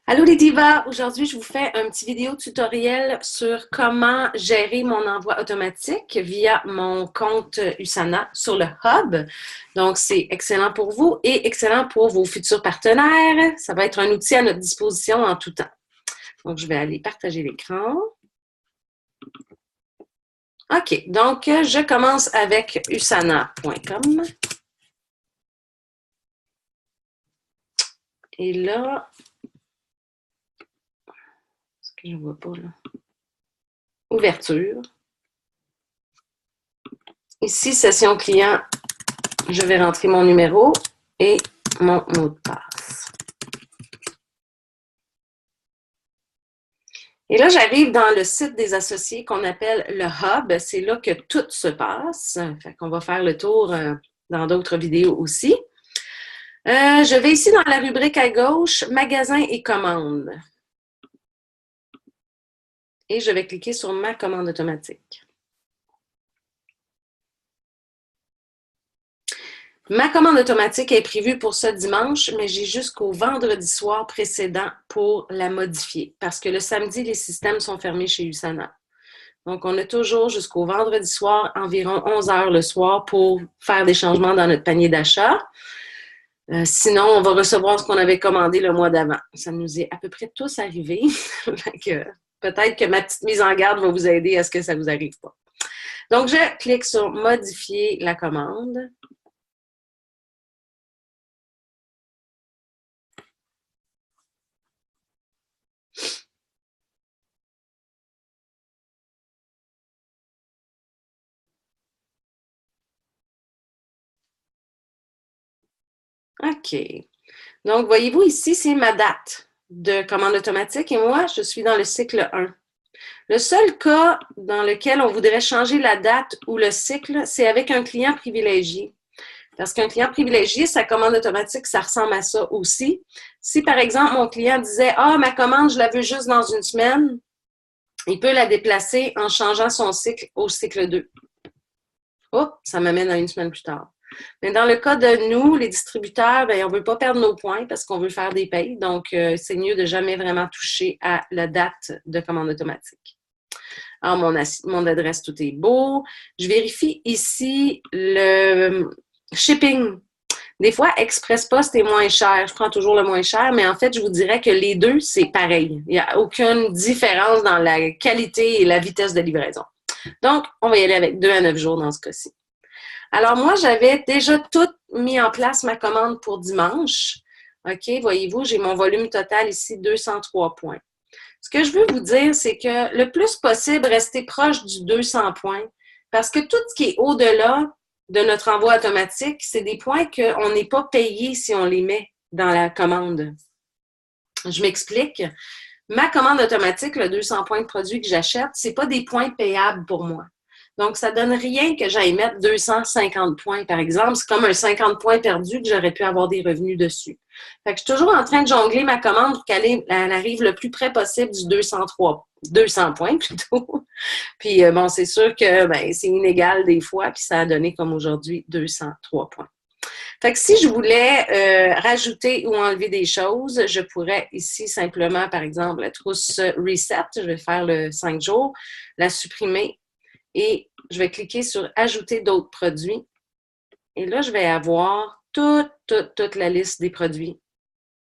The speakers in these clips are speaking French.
Allô les divas, aujourd'hui je vous fais un petit vidéo tutoriel sur comment gérer mon envoi automatique via mon compte Usana sur le Hub. Donc c'est excellent pour vous et excellent pour vos futurs partenaires. Ça va être un outil à notre disposition en tout temps. Donc je vais aller partager l'écran. OK, donc je commence avec usana.com. Et là, ce que je ne vois pas là, ouverture. Ici, session client, je vais rentrer mon numéro et mon mot de passe. Et là, j'arrive dans le site des associés qu'on appelle le Hub. C'est là que tout se passe. Fait qu'on va faire le tour dans d'autres vidéos aussi. Je vais ici dans la rubrique à gauche, Magasin et commandes. Et je vais cliquer sur ma commande automatique. Ma commande automatique est prévue pour ce dimanche, mais j'ai jusqu'au vendredi soir précédent pour la modifier parce que le samedi, les systèmes sont fermés chez Usana. Donc, on a toujours jusqu'au vendredi soir, environ 11 heures le soir, pour faire des changements dans notre panier d'achat. Sinon, on va recevoir ce qu'on avait commandé le mois d'avant. Ça nous est à peu près tous arrivé. Peut-être que ma petite mise en garde va vous aider à ce que ça ne vous arrive pas. Donc, je clique sur modifier la commande. OK. Donc, voyez-vous ici, c'est ma date de commande automatique et moi, je suis dans le cycle 1. Le seul cas dans lequel on voudrait changer la date ou le cycle, c'est avec un client privilégié. Parce qu'un client privilégié, sa commande automatique, ça ressemble à ça aussi. Si, par exemple, mon client disait « Ah, ma commande, je la veux juste dans une semaine », il peut la déplacer en changeant son cycle au cycle 2. Oh, ça m'amène à une semaine plus tard. Mais dans le cas de nous, les distributeurs, bien, on ne veut pas perdre nos points parce qu'on veut faire des payes. Donc, c'est mieux de jamais vraiment toucher à la date de commande automatique. Alors, mon adresse, tout est beau. Je vérifie ici le shipping. Des fois, Express Post est moins cher. Je prends toujours le moins cher, mais en fait, je vous dirais que les deux, c'est pareil. Il n'y a aucune différence dans la qualité et la vitesse de livraison. Donc, on va y aller avec 2 à 9 jours dans ce cas-ci. Alors, moi, j'avais déjà tout mis en place ma commande pour dimanche. OK, voyez-vous, j'ai mon volume total ici, 203 points. Ce que je veux vous dire, c'est que le plus possible, restez proche du 200 points parce que tout ce qui est au-delà de notre envoi automatique, c'est des points qu'on n'est pas payé si on les met dans la commande. Je m'explique. Ma commande automatique, le 200 points de produit que j'achète, ce n'est pas des points payables pour moi. Donc, ça ne donne rien que j'aille mettre 250 points, par exemple. C'est comme un 50 points perdu que j'aurais pu avoir des revenus dessus. Fait que je suis toujours en train de jongler ma commande pour qu'elle arrive le plus près possible du 200 points plutôt. Puis, bon, c'est sûr que ben, c'est inégal des fois, puis ça a donné comme aujourd'hui 203 points. Fait que si je voulais rajouter ou enlever des choses, je pourrais ici simplement, par exemple, la trousse Reset, je vais faire le 5 jours, la supprimer et je vais cliquer sur Ajouter d'autres produits. Et là, je vais avoir toute la liste des produits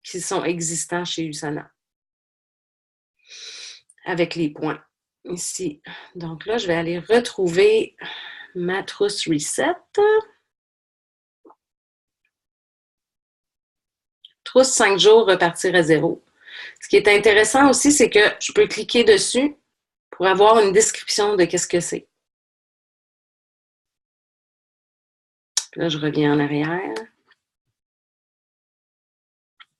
qui sont existants chez Usana avec les points ici. Donc là, je vais aller retrouver ma trousse Reset. Trousse 5 jours, repartir à zéro. Ce qui est intéressant aussi, c'est que je peux cliquer dessus pour avoir une description de qu'est-ce que c'est. Là, je reviens en arrière.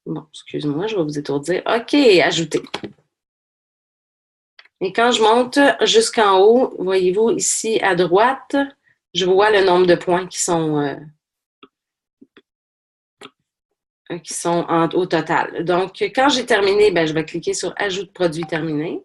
Bon, excuse-moi, je vais vous étourdir. OK, ajouter. Et quand je monte jusqu'en haut, voyez-vous ici à droite, je vois le nombre de points qui sont au total. Donc, quand j'ai terminé, ben, je vais cliquer sur Ajout de produit terminé.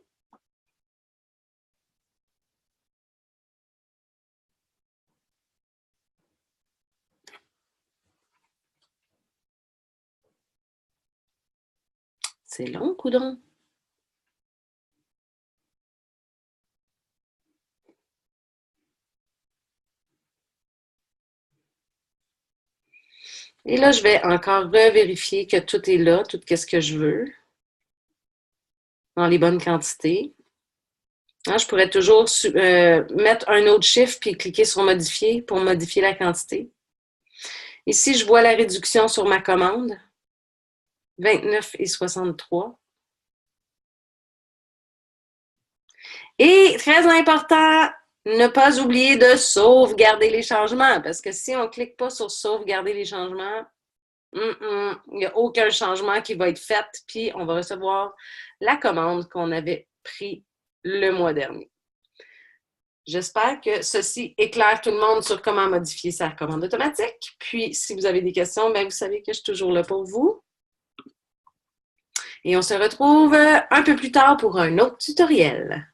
C'est long, coudonc. Et là, je vais encore revérifier que tout est là, tout ce que je veux, dans les bonnes quantités. Hein, je pourrais toujours mettre un autre chiffre puis cliquer sur modifier pour modifier la quantité. Ici, je vois la réduction sur ma commande, 29,63. Et très important, ne pas oublier de sauvegarder les changements, parce que si on ne clique pas sur sauvegarder les changements, il n'y a aucun changement qui va être fait, puis on va recevoir la commande qu'on avait prise le mois dernier. J'espère que ceci éclaire tout le monde sur comment modifier sa commande automatique. Puis, si vous avez des questions, bien, vous savez que je suis toujours là pour vous. Et on se retrouve un peu plus tard pour un autre tutoriel.